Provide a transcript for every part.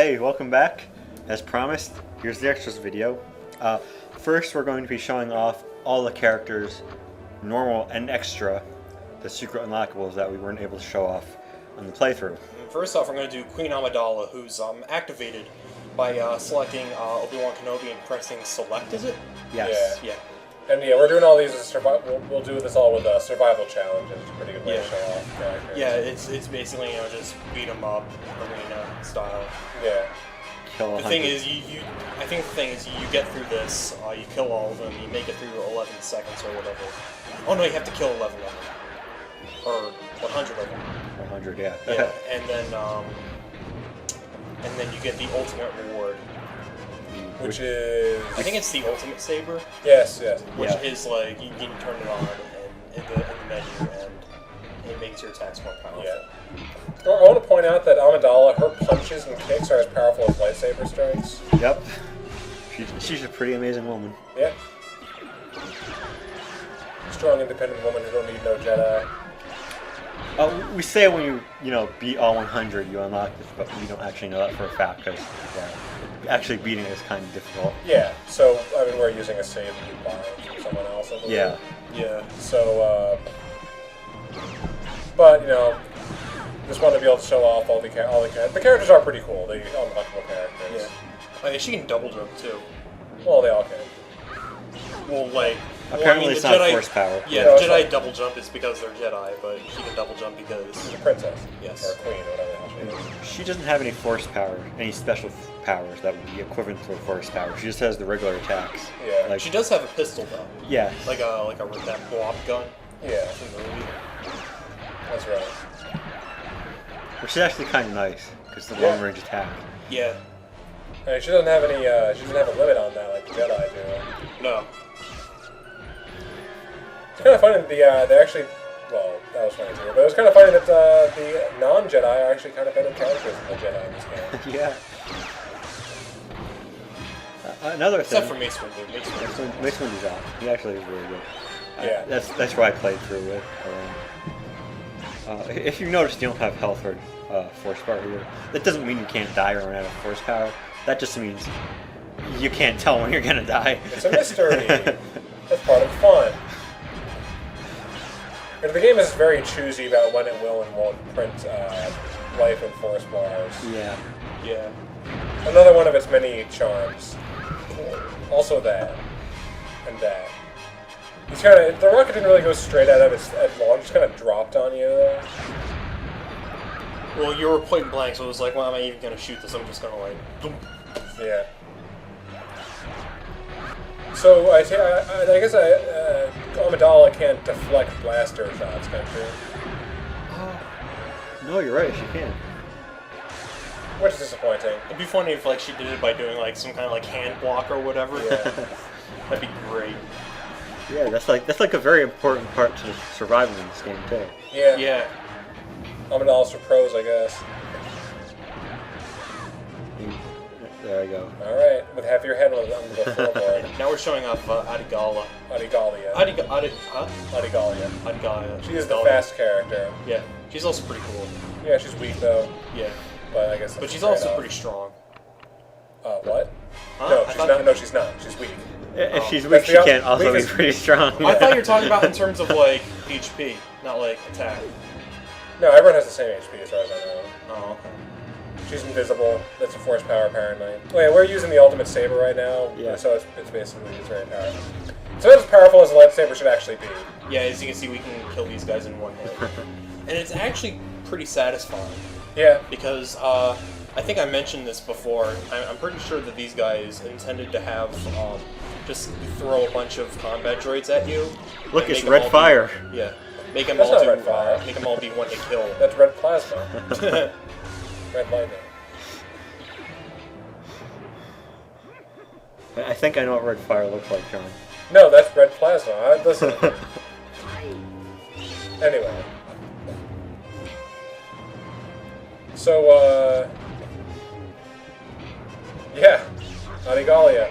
Hey, welcome back. As promised, here's the extras video. First, we're going to be showing off all the characters, normal and extra, the secret unlockables that we weren't able to show off on the playthrough. First off, we're going to do Queen Amidala, who's activated by selecting Obi-Wan Kenobi and pressing select, is it? Yes. Yeah. And yeah, we're doing all these as survival. We'll do this all with survival challenges. It's a pretty good way to show off characters. Yeah, it's basically just beat 'em up arena style. Yeah. Kill The thing is, I think the thing is, you get through this, you kill all of them, you make it through 11 seconds or whatever. Oh no, you have to kill 11 of them, or 100 of them. 100, yeah. Yeah, and then you get the ultimate reward. Which is... I think it's the ultimate saber. Yes. Which is like, you can turn it on in the menu, and it makes your attacks more powerful. Yeah. I want to point out that Amidala, her punches and kicks are as powerful as lightsaber strikes. Yep. She's a pretty amazing woman. Yeah. Strong, independent woman who don't need no Jedi. We say when you beat all 100, you unlock this, but we don't actually know that for a fact, because actually beating it is kind of difficult. Yeah, so, I mean, we're using a save you buy from someone else, I believe. Yeah. So, but, just wanted to be able to show off all the characters. The characters are pretty cool, the unlockable characters. Yeah. She can double jump, too. Well, they all can. Well, like... Apparently it's not Force power. Yeah, the Jedi double jump is because they're Jedi, but she can double jump because... She's a princess. Yes. Or a queen, or whatever the hell she is. She doesn't have any Force power, any special powers that would be equivalent to a Force power. She just has the regular attacks. Yeah. Like, she does have a pistol, though. Yeah. Like that blob gun. Yeah. From the movie. That's right. Which is actually kind of nice, because the long-range attack. Yeah. I mean, she doesn't have any, she doesn't have a limit on that like the Jedi do. No. It's kind of funny that they actually, well, that was funny too, but it was kind of funny that the non-Jedi are actually kind of better characters than the Jedi in this game. Yeah. Another Except thing... for Mace Windu. Mace Windu's out. He actually is really good. Yeah. That's why I played through with. If you notice, you don't have health or Force power here. That doesn't mean you can't die or run out of Force power. That just means you can't tell when you're gonna die. It's a mystery. That's part of the fun. The game is very choosy about when it will and won't print life and Force bars. Yeah. Yeah. Another one of its many charms. Also that. And that. He's the rocket didn't really go straight out of its head launch, just kind of dropped on you there. Well, you were point blank, so it was like, why am I even going to shoot this? I'm just going to, like, boom. Yeah. So, I guess Amidala can't deflect blaster shots, can't she? No, you're right. She can. Which is disappointing. It'd be funny if, like, she did it by doing, like, some kind of, like, hand block or whatever. Yeah. That'd be great. Yeah, that's like a very important part to surviving in this game too. Yeah. Yeah. Amidala's for pros, I guess. There I go. Alright, with half your head on the floorboard. Now we're showing off Adi Gallia. Adi Gallia. Adi Gallia. She is the fast character. Yeah. She's also pretty cool. Yeah, she's weak though. Yeah. But I guess. But she's also pretty strong. What? Huh? No, she's not. No, she's not. She's weak. If she's weak, she can't also be pretty strong. I thought you were talking about in terms of, like, HP, not, like, attack. No, everyone has the same HP as far as I know. Oh, okay. She's invisible. That's a Force power, apparently. Oh, yeah, we're using the ultimate saber right now. Yeah. So it's basically very powerful. So as powerful as a lightsaber should actually be. Yeah, as you can see, we can kill these guys in one hit. And it's actually pretty satisfying. Yeah. Because, I think I mentioned this before. I'm pretty sure that these guys intended to have, just throw a bunch of combat droids at you. Look, it's red fire. Make them That's all not do, red fire. make them all be one to kill. That's red plasma. Red lightning. I think I know what red fire looks like, John. No, that's red plasma. Listen. Anyway. So, yeah. Adi Gallia.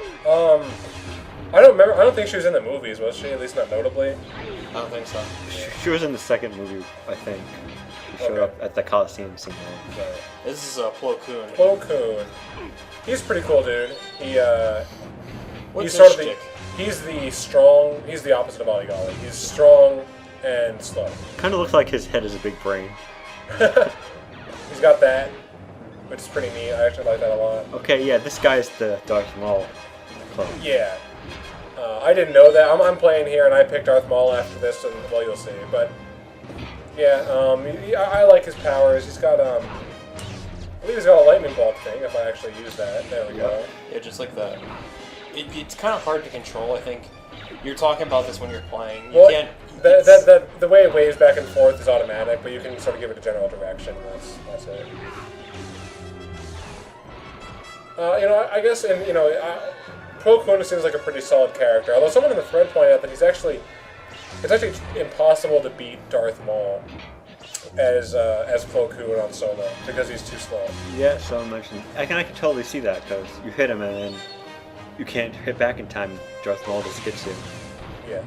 I don't think she was in the movies, was she? At least not notably. I don't think so. She was in the second movie, I think. showed Okay. up at the Coliseum scene. Right. This is Plo Koon. Plo Koon. He's pretty cool, dude. What's He's his sort of shtick? he's the strong. He's the opposite of Adi Gallia. He's strong and slow. Kind of looks like his head is a big brain. He's got that, which is pretty neat. I actually like that a lot. Okay, yeah, this guy is the Darth Maul clone. Yeah. I didn't know that. I'm playing here, and I picked Darth Maul after this, and well, you'll see. But yeah, I like his powers. He's got I believe he's got a lightning bolt thing. If I actually use that, there we go. Yeah, just like that. It's kind of hard to control. I think you're talking about this when you're playing. You Well, can't. the way it waves back and forth is automatic, but you can sort of give it a general direction. That's it. I guess, Plo Koon seems like a pretty solid character. Although someone in the thread pointed out that it's actually impossible to beat Darth Maul as Plo Koon on solo because he's too slow. Yeah, so I can totally see that because you hit him and then you can't hit back in time. Darth Maul just gets you. Yeah.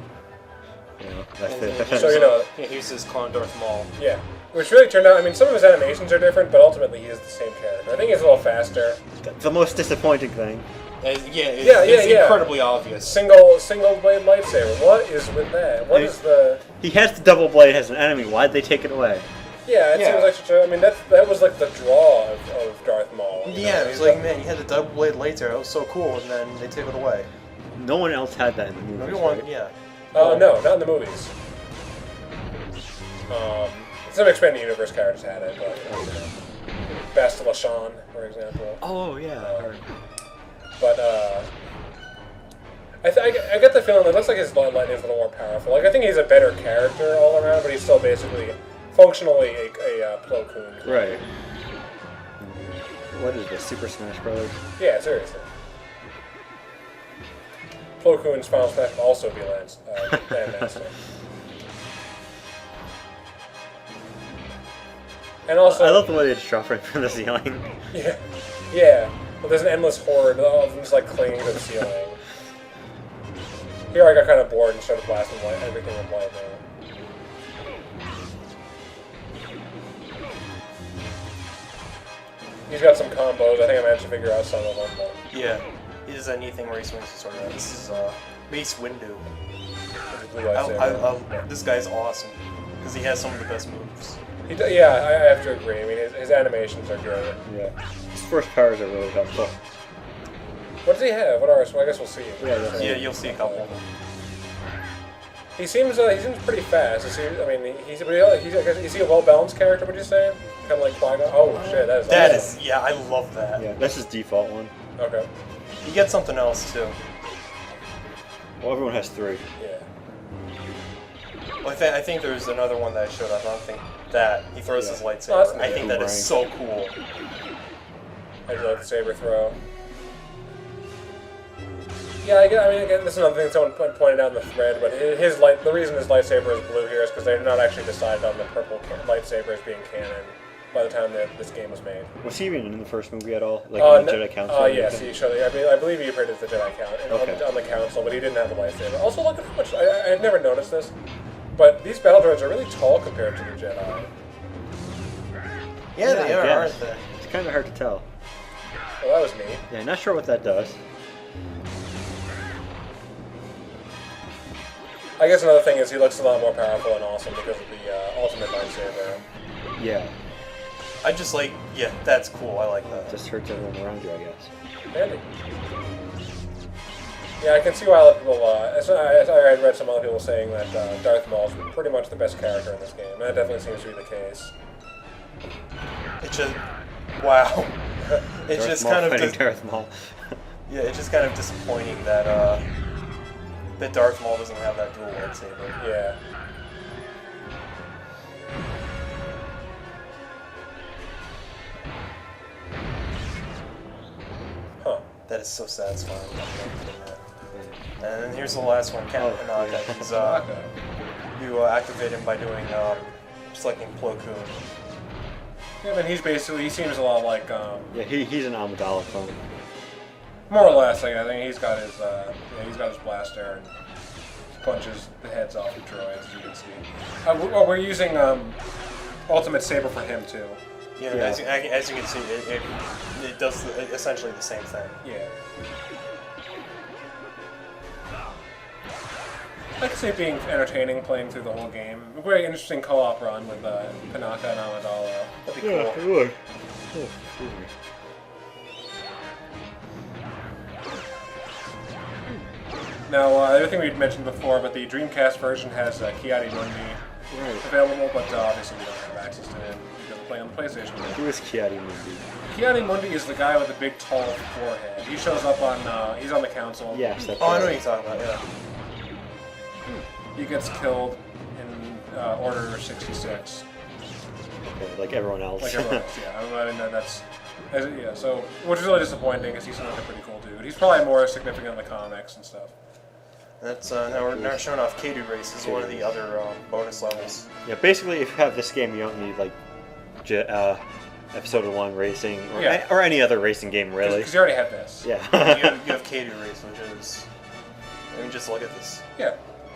You know, that's And it. So, here's his clone Darth Maul. Yeah. Which really turned out, some of his animations are different, but ultimately he is the same character. I think he's a little faster. The most disappointing thing. It's incredibly obvious. Single blade lightsaber. What is with that? What is the... He has the double blade as an enemy. Why'd they take it away? Yeah, it seems like such a... that was like the draw of Darth Maul. Yeah, it's like, man, you had the double blade lightsaber. That was so cool, and then they took it away. No one else had that in the movie. Everyone, yeah. No, not in the movies. Some expanded universe characters had it, but Bastila Shan, for example. Oh yeah. But I get the feeling that it looks like his lightning is a little more powerful. Like I think he's a better character all around, but he's still basically functionally a Plo Koon. Right. What is this? Super Smash Brothers? Yeah, seriously. Plo Koon's Final Smash will also be Landmaster. And also, I love the way they just drop right from the ceiling. Yeah. Well, there's an endless horde of them just like clinging to the ceiling. Here I got kind of bored and started blasting everything with lightning. He's got some combos. I think I managed to figure out some of them. But Yeah. He does that neat thing where he swings his sword around. This is Mace Windu. with the blue lightsaber. This guy's awesome because he has some of the best moves. Yeah, I have to agree. His animations are great. Yeah. His first powers are really helpful. What does he have? What are? So I guess we'll see. Yeah, you'll see a couple. He seems pretty fast. Is he a well-balanced character, would you say? Kind of like Qui-Gon? Oh, shit, that is awesome. Yeah, I love that. Yeah, that's his default one. Okay. You get something else, too. Well, everyone has 3. Yeah. Well, I think there's another one that showed up. I don't think that. He throws his lightsaber. Oh, that's I think that is so cool. I do like the saber throw. Yeah, again, this is another thing someone pointed out in the thread, but the reason his lightsaber is blue here is because they're not actually decided on the purple lightsaber as being canon by the time that this game was made. Was he even in the first movie at all? Like in the Jedi Council? Yes, he showed. I believe he appeared as the Jedi Council on the Council, but he didn't have the lightsaber. Also, look at how much I had never noticed this, but these battle droids are really tall compared to the Jedi. Yeah, they I are, guess. aren't they? It's kind of hard to tell. Well, that was neat. Yeah, not sure what that does. I guess another thing is he looks a lot more powerful and awesome because of the ultimate lightsaber. Yeah. I just like, that's cool. I like that. Just hurts everyone around you, I guess. Handy. Yeah, I can see why a lot of people. I read some other people saying that Darth Maul is pretty much the best character in this game. That definitely seems to be the case. It's just, wow. It's Darth just Maul kind of fighting Darth Maul. yeah. It's just kind of disappointing that that Darth Maul doesn't have that dual lightsaber. Yeah. Huh. That is so satisfying. And then here's the last one, Captain Panaka. He's you activate him by doing selecting Plo Koon. Yeah, but he seems a lot like Yeah, he's an Amidala clone. more or less. Like, I think he's got his blaster and punches the heads off of droids, as you can see. We're using ultimate saber for him too. Yeah, Yeah. as you can see, it does essentially the same thing. Yeah. I can see it being entertaining playing through the whole game. A very interesting co-op run with Panaka and Amidala. That'd be cool. it would. Oh, excuse me. Now, everything we'd mentioned before, but the Dreamcast version has Ki-Adi Mundi Right. available, but obviously we don't have access to it because we play on the PlayStation. Who is Ki-Adi Mundi? Ki-Adi Mundi is the guy with the big, tall forehead. He shows up on, he's on the council. Yes, that's Oh, I know right. what you're talking about. Yeah. He gets killed in Order 66. Okay, like everyone else. Like everyone else, yeah. I mean, yeah, so, which is really disappointing because he seems like a pretty cool dude. He's probably more significant in the comics and stuff. That's now we're showing off Kaadu Race. This is one of the other bonus levels. Yeah, basically, if you have this game, you don't need like Episode 1 racing or, Yeah. or any other racing game, really. Because you already had this. Yeah. you have Kaadu Race, which is. I mean, just look at this. Yeah.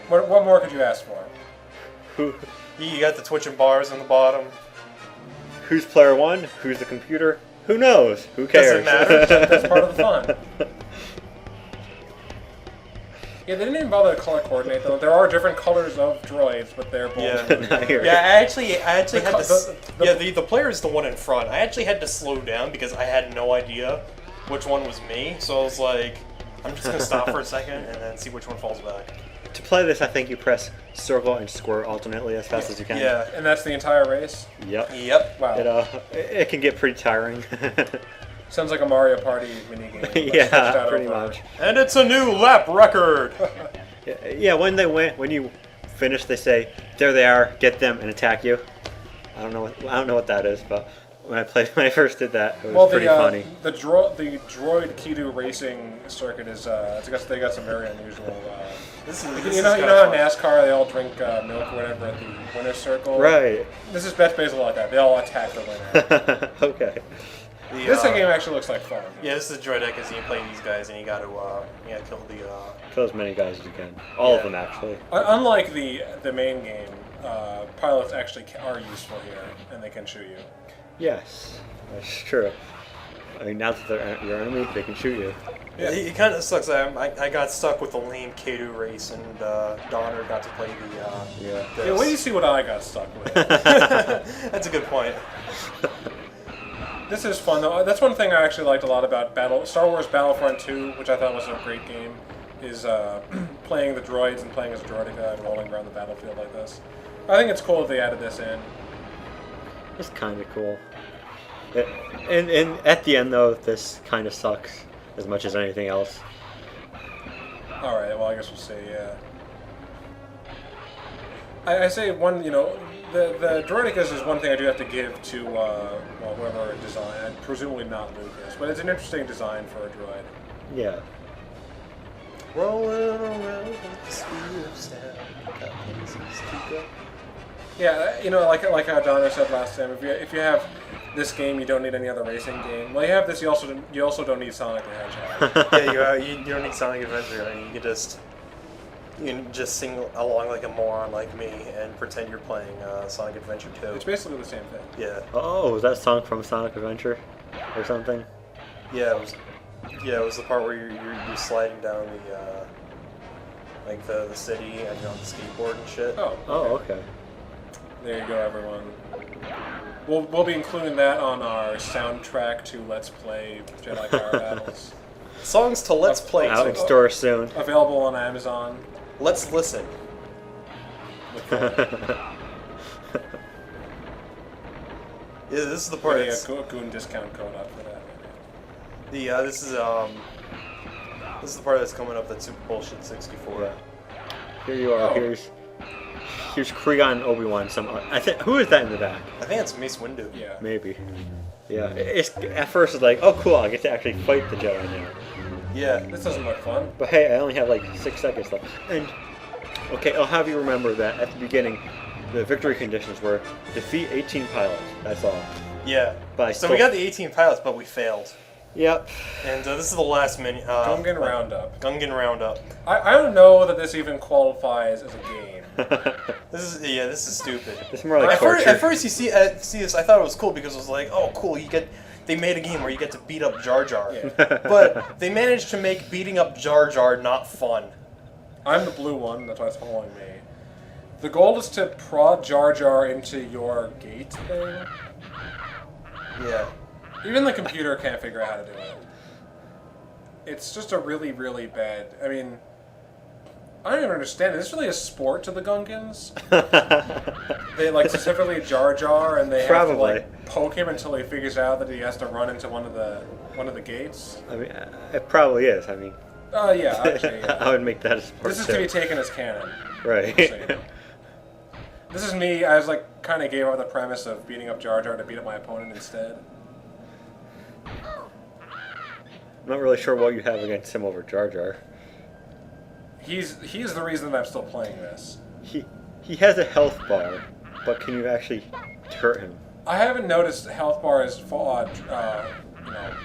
What more could you ask for? Who, You got the twitching bars on the bottom. who's player 1? Who's the computer? Who knows? Who cares? Doesn't matter. That's part of the fun. Yeah, they didn't even bother to color coordinate though. There are different colors of droids, but they're both. Yeah. Not here. Yeah, I actually had co- to. The player is the one in front. I actually had to slow down because I had no idea which one was me. So I was like, I'm just gonna stop for a second and then see which one falls back. To play this, I think you press circle and square alternately as fast as you can. Yeah. And that's the entire race? Yep. Yep. Wow. It can get pretty tiring. Sounds like a Mario Party minigame. like, stretched Yeah, out pretty over- much. And it's a new lap record. Yeah, when they win, when you finish, they say, "There they are, get them and attack you." I don't know what that is, but when I first did that, it was pretty funny. uh, The Droid Kaadu Racing circuit is they got some very unusual. This is You know how NASCAR they all drink milk or whatever at the winner's circle. Right. This is basically like that. They all attack the winner. Okay. This game actually looks like fun. Yeah, this is Droid Kaadu, and you play these guys, and you got to kill the. Kill as many guys as you can. All of them, actually. Unlike the main game, pilots actually are useful here, and they can shoot you. Yes, that's true. I mean, now that they're your enemy, they can shoot you. Yeah, it kind of sucks. I got stuck with the lame Kaadu Race, and Donner got to play the. Yeah. Yeah, wait till you see what I got stuck with. That's a good point. This is fun though. That's one thing I actually liked a lot about Star Wars Battlefront 2, which I thought was a great game, is playing the droids and playing as Droideka and rolling around the battlefield like this. I think it's cool that they added this in. It's kind of cool. And at the end, though, this kind of sucks as much as anything else. All right. Well, I guess we'll see. Yeah. I say one. The Droidekas is one thing I do have to give to whoever designed. Presumably not Lucas, but it's an interesting design for a droid. Yeah. Rolling around with the speed of sound. Yeah, like how Donner said last time. If you have this game, you don't need any other racing game. Well, you have this. You also don't need Sonic the Hedgehog. Yeah, you don't need Sonic Adventure. I mean, you can just sing along like a moron like me and pretend you're playing Sonic Adventure 2. It's basically the same thing. Yeah. Oh, was that song from Sonic Adventure or something? Yeah, it was. Yeah, it was the part where you're sliding down the city and you're on the skateboard and shit. Oh. Oh, okay. There you go, everyone. We'll be including that on our soundtrack to Let's Play Jedi Power Battles. Songs to Let's Play. Out in too. store soon. Available on Amazon. Let's listen. Yeah, this is the part. Maybe That's, a Goon discount code up for that. Maybe. this is the part that's coming up. That's super bullshit 64. Yeah. Here you are. Oh. Here's Qui-Gon and Obi-Wan. I think who is that in the back? I think it's Mace Windu. Yeah. Maybe. Yeah. It's at first it's like, oh cool, I get to actually fight the Jedi now. Yeah. This doesn't look fun. But hey, I only have like 6 seconds left. And okay, I'll have you remember that at the beginning, the victory conditions were defeat 18 pilots. That's all. Yeah. But So we got the 18 pilots, but we failed. Yep. And this is the last menu. Gungan Roundup. Gungan Roundup. I don't know that this even qualifies as a game. This is stupid. It's more like At first you see this, I thought it was cool because it was like, oh, cool, they made a game where you get to beat up Jar Jar. Yeah. But they managed to make beating up Jar Jar not fun. I'm the blue one, that's why it's following me. The goal is to prod Jar Jar into your gate thing. Yeah. Even the computer can't figure out how to do it. It's just a really, really bad... I mean, I don't even understand. Is this really a sport to the Gungans? They, like, specifically Jar Jar, and they have to, like, poke him until he figures out that he has to run into one of the gates? I mean, it probably is. I mean... yeah, actually, yeah. I would make that a sport, This is to be taken as canon. Right. This is me. I was like, kind of gave up the premise of beating up Jar Jar to beat up my opponent instead. I'm not really sure what you have against him over Jar Jar. He's the reason that I'm still playing this. He has a health bar, but can you actually hurt him? I haven't noticed health bar is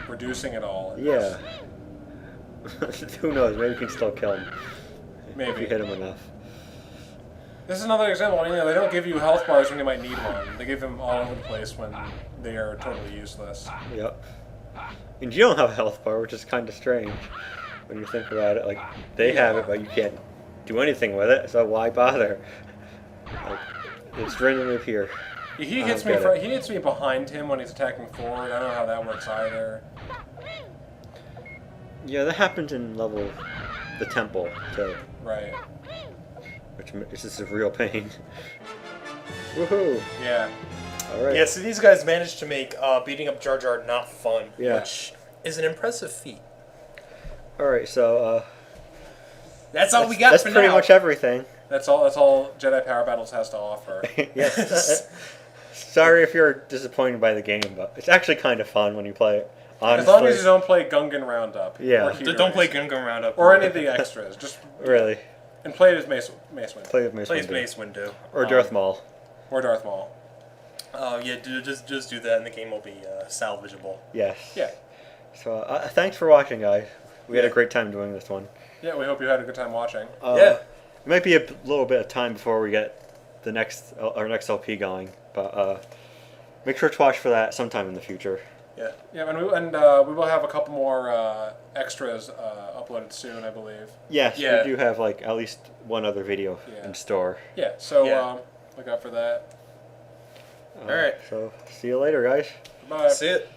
reducing at all. Yeah. Who knows? Maybe you can still kill him. Maybe. If you hit him enough. This is another example. I mean, they don't give you health bars when you might need one. They give them all over the place when they are totally useless. Yep. And you don't have a health bar, which is kind of strange when you think about it. Like, they have it, but you can't do anything with it, so why bother? Like, it's randomly appear. He hits me. He hits me behind him when he's attacking forward. I don't know how that works either. Yeah, that happens in level the temple too. Right. Which is just a real pain. Woohoo! Yeah. All right. Yeah, so these guys managed to make beating up Jar Jar not fun, Yeah. which is an impressive feat. All right, so That's all we got that's for pretty now. much everything. That's all Jedi Power Battles has to offer. Yes. Sorry if you're disappointed by the game, but it's actually kind of fun when you play it. Honestly. As long as you don't play Gungan Roundup. Yeah. Or Kaadu Don't play Race. Gungan Roundup. Or any of the extras. Just Really. and play it as Mace Windu. Play with Mace Plays Windu. Mace Windu. Or Darth Maul. Or Darth Maul. Yeah, just do that, and the game will be salvageable. Yes. Yeah. So thanks for watching, guys. We had a great time doing this one. Yeah, we hope you had a good time watching. Yeah. It might be a little bit of time before we get our next LP going, but make sure to watch for that sometime in the future. Yeah. Yeah, and we will have a couple more extras uploaded soon, I believe. Yes, Yeah. we do have like at least one other video in store. Yeah. So Yeah. look out for that. All right. So see you later, guys. Bye. See it.